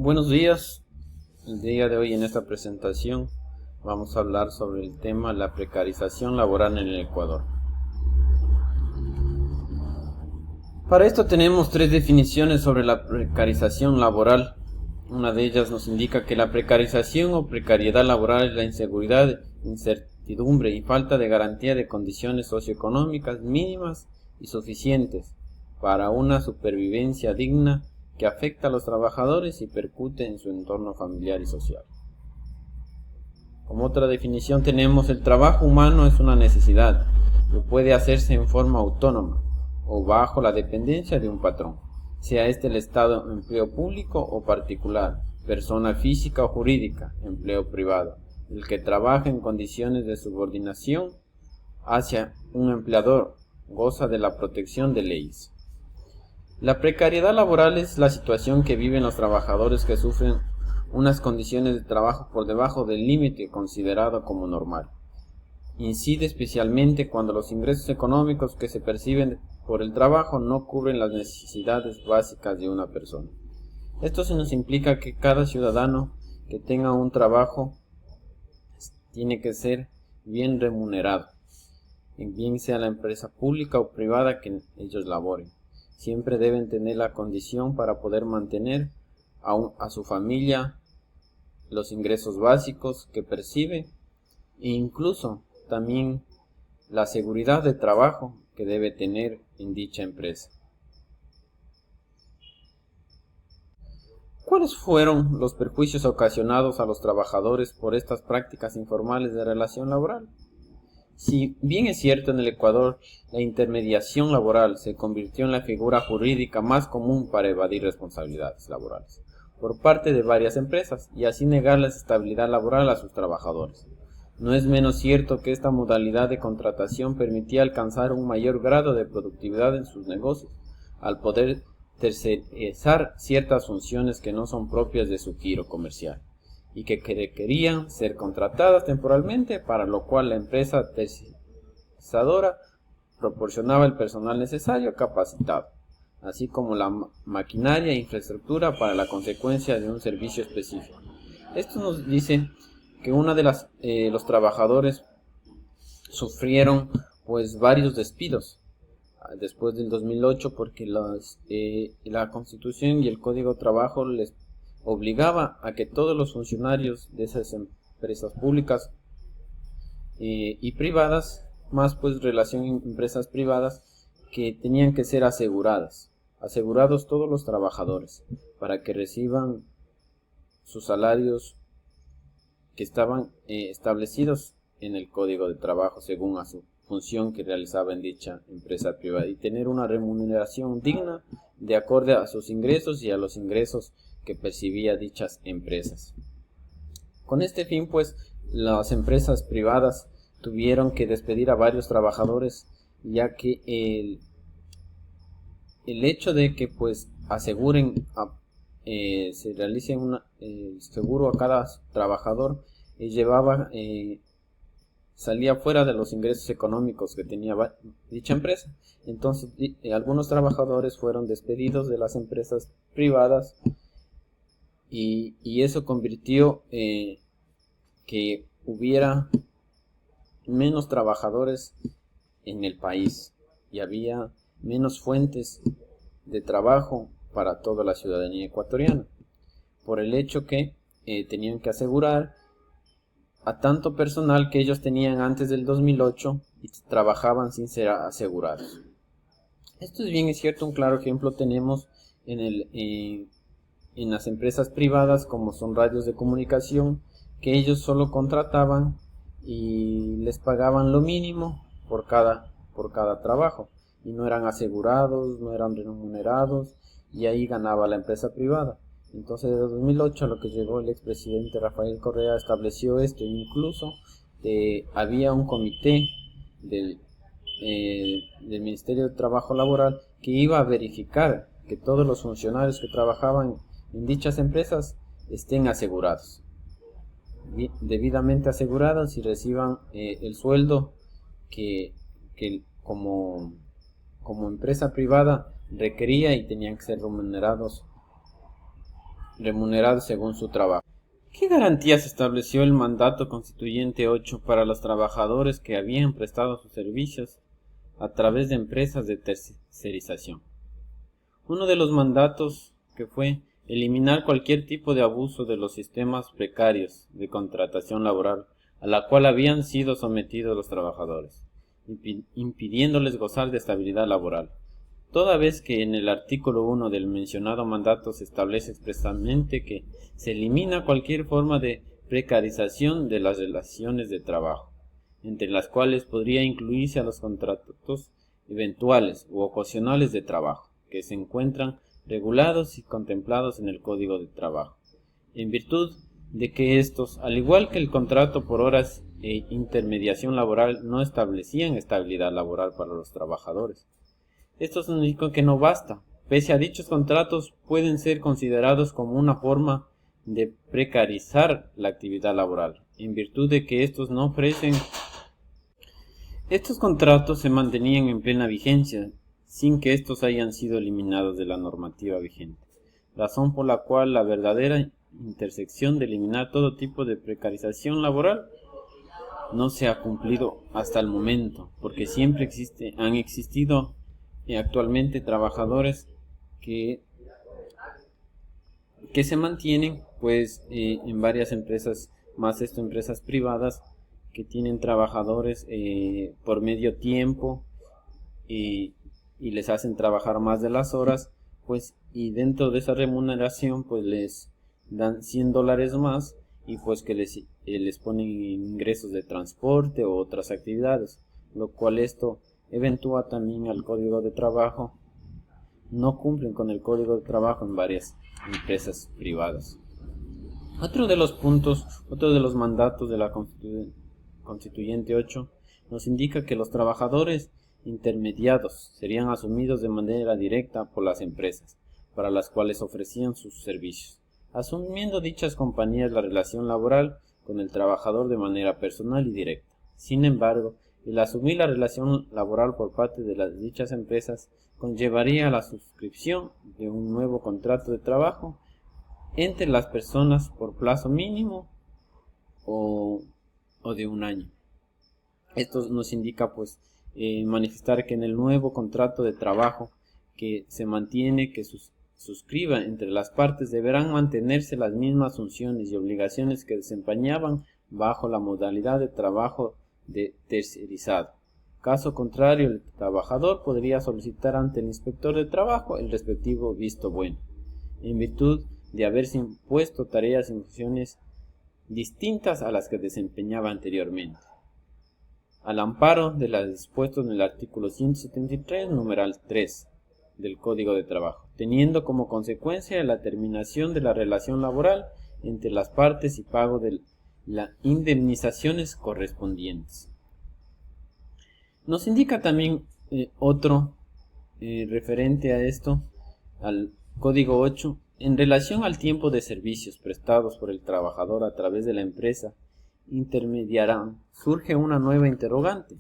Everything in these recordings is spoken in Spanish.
Buenos días. El día de hoy en esta presentación vamos a hablar sobre el tema la precarización laboral en el Ecuador. Para esto tenemos tres definiciones sobre la precarización laboral. Una de ellas nos indica que la precarización o precariedad laboral es la inseguridad, incertidumbre y falta de garantía de condiciones socioeconómicas mínimas y suficientes para una supervivencia digna que afecta a los trabajadores y percute en su entorno familiar y social. Como otra definición tenemos el trabajo humano es una necesidad que puede hacerse en forma autónoma o bajo la dependencia de un patrón, sea este el estado empleo público o particular, persona física o jurídica, empleo privado, el que trabaja en condiciones de subordinación hacia un empleador, goza de la protección de leyes. La precariedad laboral es la situación que viven los trabajadores que sufren unas condiciones de trabajo por debajo del límite considerado como normal. Incide especialmente cuando los ingresos económicos que se perciben por el trabajo no cubren las necesidades básicas de una persona. Esto se nos implica que cada ciudadano que tenga un trabajo tiene que ser bien remunerado, bien sea la empresa pública o privada que ellos laboren. Siempre deben tener la condición para poder mantener a su familia, los ingresos básicos que percibe e incluso también la seguridad de trabajo que debe tener en dicha empresa. ¿Cuáles fueron los perjuicios ocasionados a los trabajadores por estas prácticas informales de relación laboral? Si bien es cierto en el Ecuador, la intermediación laboral se convirtió en la figura jurídica más común para evadir responsabilidades laborales por parte de varias empresas y así negar la estabilidad laboral a sus trabajadores. No es menos cierto que esta modalidad de contratación permitía alcanzar un mayor grado de productividad en sus negocios, al poder tercerizar ciertas funciones que no son propias de su giro comercial y que requerían ser contratadas temporalmente, para lo cual la empresa tercerizadora proporcionaba el personal necesario capacitado, así como la maquinaria e infraestructura para la consecuencia de un servicio específico. Esto nos dice que los trabajadores sufrieron pues varios despidos después del 2008 porque la Constitución y el Código de Trabajo les obligaba a que todos los funcionarios de esas empresas públicas y privadas, más pues relación empresas privadas, que tenían que ser asegurados todos los trabajadores para que reciban sus salarios que estaban establecidos en el Código de Trabajo según a su función que realizaba en dicha empresa privada y tener una remuneración digna de acorde a sus ingresos y a los ingresos que percibía dichas empresas. Con este fin, pues, las empresas privadas tuvieron que despedir a varios trabajadores, ya que el hecho de que pues aseguren se realice seguro a cada trabajador salía fuera de los ingresos económicos que tenía dicha empresa. Entonces algunos trabajadores fueron despedidos de las empresas privadas y eso convirtió que hubiera menos trabajadores en el país y había menos fuentes de trabajo para toda la ciudadanía ecuatoriana, por el hecho que tenían que asegurar a tanto personal que ellos tenían antes del 2008 y trabajaban sin ser asegurados. Esto es bien es cierto, un claro ejemplo tenemos en las empresas privadas como son radios de comunicación, que ellos solo contrataban y les pagaban lo mínimo por cada trabajo y no eran asegurados, no eran remunerados y ahí ganaba la empresa privada. Entonces, de 2008 a lo que llegó el expresidente Rafael Correa estableció esto, incluso había un comité del Ministerio de Trabajo Laboral que iba a verificar que todos los funcionarios que trabajaban en dichas empresas estén asegurados, debidamente asegurados y reciban el sueldo que como empresa privada requería y tenían que ser remunerados remunerados según su trabajo. ¿Qué garantías estableció el mandato constituyente 8 para los trabajadores que habían prestado sus servicios a través de empresas de tercerización? Uno de los mandatos que fue eliminar cualquier tipo de abuso de los sistemas precarios de contratación laboral a la cual habían sido sometidos los trabajadores, impidiéndoles gozar de estabilidad laboral, toda vez que en el artículo 1 del mencionado mandato se establece expresamente que se elimina cualquier forma de precarización de las relaciones de trabajo, entre las cuales podría incluirse a los contratos eventuales u ocasionales de trabajo, que se encuentran regulados y contemplados en el Código de Trabajo, en virtud de que estos, al igual que el contrato por horas e intermediación laboral, no establecían estabilidad laboral para los trabajadores. Esto significa que no basta. Pese a dichos contratos, pueden ser considerados como una forma de precarizar la actividad laboral, en virtud de que estos no ofrecen. Estos contratos se mantenían en plena vigencia, sin que estos hayan sido eliminados de la normativa vigente, razón por la cual la verdadera intersección de eliminar todo tipo de precarización laboral no se ha cumplido hasta el momento, porque siempre han existido actualmente trabajadores que se mantienen pues en varias empresas, más esto empresas privadas que tienen trabajadores por medio tiempo y les hacen trabajar más de las horas, pues, y dentro de esa remuneración pues les dan $100 más y pues que les ponen ingresos de transporte o otras actividades, lo cual esto eventúa también al Código de Trabajo. No cumplen con el Código de Trabajo en varias empresas privadas. Otro de los mandatos de la Constituyente 8 nos indica que los trabajadores intermediados serían asumidos de manera directa por las empresas para las cuales ofrecían sus servicios, asumiendo dichas compañías la relación laboral con el trabajador de manera personal y directa. Sin embargo, el asumir la relación laboral por parte de las dichas empresas conllevaría la suscripción de un nuevo contrato de trabajo entre las personas por plazo mínimo o de un año. Esto nos indica pues manifestar que en el nuevo contrato de trabajo que se mantiene, que suscriba entre las partes, deberán mantenerse las mismas funciones y obligaciones que desempeñaban bajo la modalidad de trabajo de tercerizado. Caso contrario, el trabajador podría solicitar ante el inspector de trabajo el respectivo visto bueno, en virtud de haberse impuesto tareas y funciones distintas a las que desempeñaba anteriormente, al amparo de las dispuestas en el artículo 173, numeral 3 del Código de Trabajo, teniendo como consecuencia la terminación de la relación laboral entre las partes y pago de las indemnizaciones correspondientes. Nos indica también otro referente a esto, al Código 8, en relación al tiempo de servicios prestados por el trabajador a través de la empresa intermediaria, surge una nueva interrogante.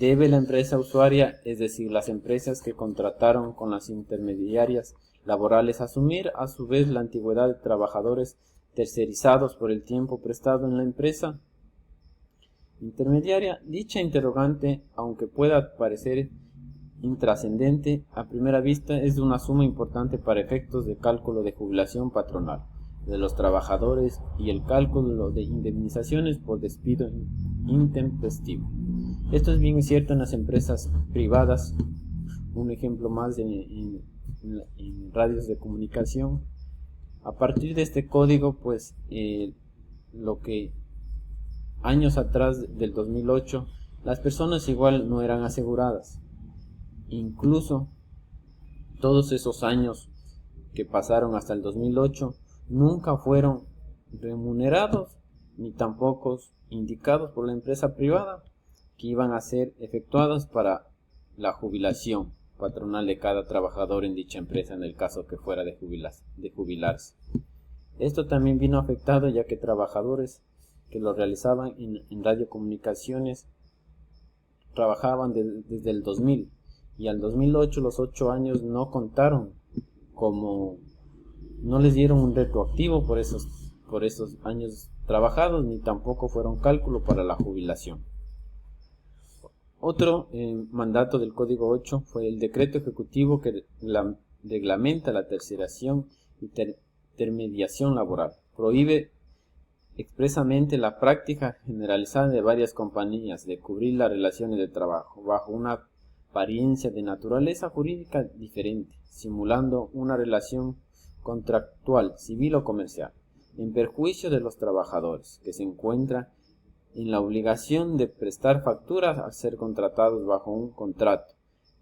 ¿Debe la empresa usuaria, es decir, las empresas que contrataron con las intermediarias laborales, asumir a su vez la antigüedad de trabajadores tercerizados por el tiempo prestado en la empresa intermediaria? Dicha interrogante, aunque pueda parecer intrascendente a primera vista, es de una suma importante para efectos de cálculo de jubilación patronal de los trabajadores y el cálculo de indemnizaciones por despido intempestivo. Esto es bien cierto en las empresas privadas. Un ejemplo más en radios de comunicación. A partir de este código, pues lo que años atrás del 2008, las personas igual no eran aseguradas. Incluso todos esos años que pasaron hasta el 2008 nunca fueron remunerados ni tampoco indicados por la empresa privada que iban a ser efectuadas para la jubilación patronal de cada trabajador en dicha empresa en el caso que fuera de jubilarse. Esto también vino afectado ya que trabajadores que lo realizaban en radiocomunicaciones trabajaban desde el 2000 y al 2008 los 8 años no contaron como no les dieron un retroactivo por esos años trabajados, ni tampoco fueron cálculo para la jubilación. Otro mandato del Código 8 fue el decreto ejecutivo que reglamenta la tercerización y intermediación laboral. Prohíbe expresamente la práctica generalizada de varias compañías de cubrir las relaciones de trabajo bajo una apariencia de naturaleza jurídica diferente, simulando una relación contractual, civil o comercial, en perjuicio de los trabajadores, que se encuentran en la obligación de prestar facturas a ser contratados bajo un contrato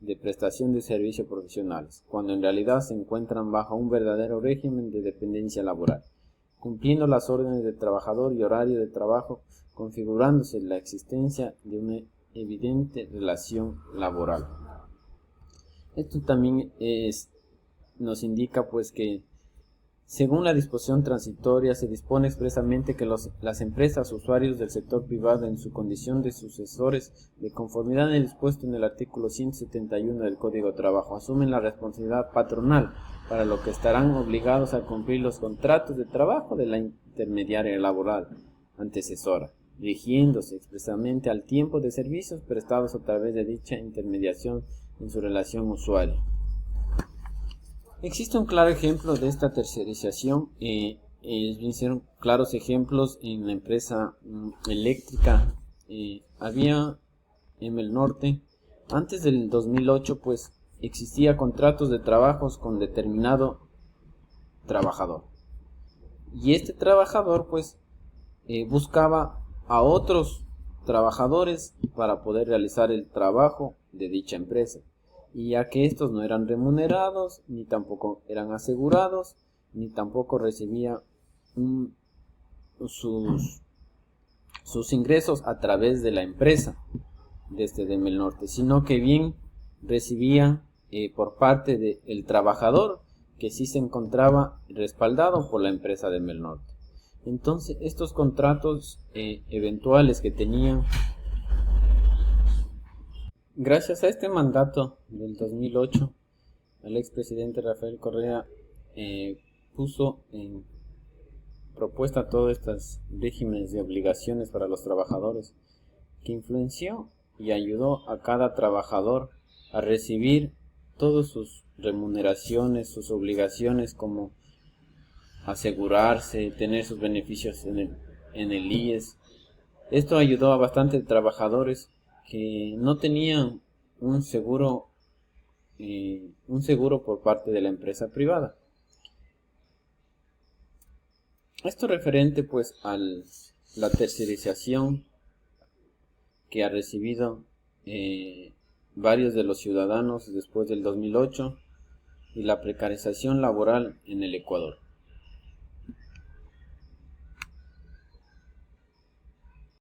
de prestación de servicios profesionales, cuando en realidad se encuentran bajo un verdadero régimen de dependencia laboral, cumpliendo las órdenes del trabajador y horario de trabajo, configurándose la existencia de una evidente relación laboral. Esto también nos indica pues que según la disposición transitoria se dispone expresamente que las empresas usuarios del sector privado en su condición de sucesores de conformidad en el dispuesto en el artículo 171 del Código de Trabajo asumen la responsabilidad patronal, para lo que estarán obligados a cumplir los contratos de trabajo de la intermediaria laboral antecesora, rigiéndose expresamente al tiempo de servicios prestados a través de dicha intermediación en su relación usuario. Existe un claro ejemplo de esta tercerización, hicieron claros ejemplos en la empresa eléctrica. Había en el norte, antes del 2008, pues existía contratos de trabajos con determinado trabajador. Y este trabajador pues buscaba a otros trabajadores para poder realizar el trabajo de dicha empresa. Y ya que estos no eran remunerados, ni tampoco eran asegurados, ni tampoco recibía sus ingresos a través de la empresa desde Demel Norte, sino que bien recibían por parte del trabajador, que sí se encontraba respaldado por la empresa Demel Norte. Entonces estos contratos eventuales que tenían, gracias a este mandato del 2008, el expresidente Rafael Correa puso en propuesta todos estos regímenes de obligaciones para los trabajadores, que influenció y ayudó a cada trabajador a recibir todas sus remuneraciones, sus obligaciones, como asegurarse, tener sus beneficios en el IES. Esto ayudó a bastantes trabajadores que no tenían un seguro por parte de la empresa privada. Esto referente pues a la tercerización que ha recibido varios de los ciudadanos después del 2008 y la precarización laboral en el Ecuador.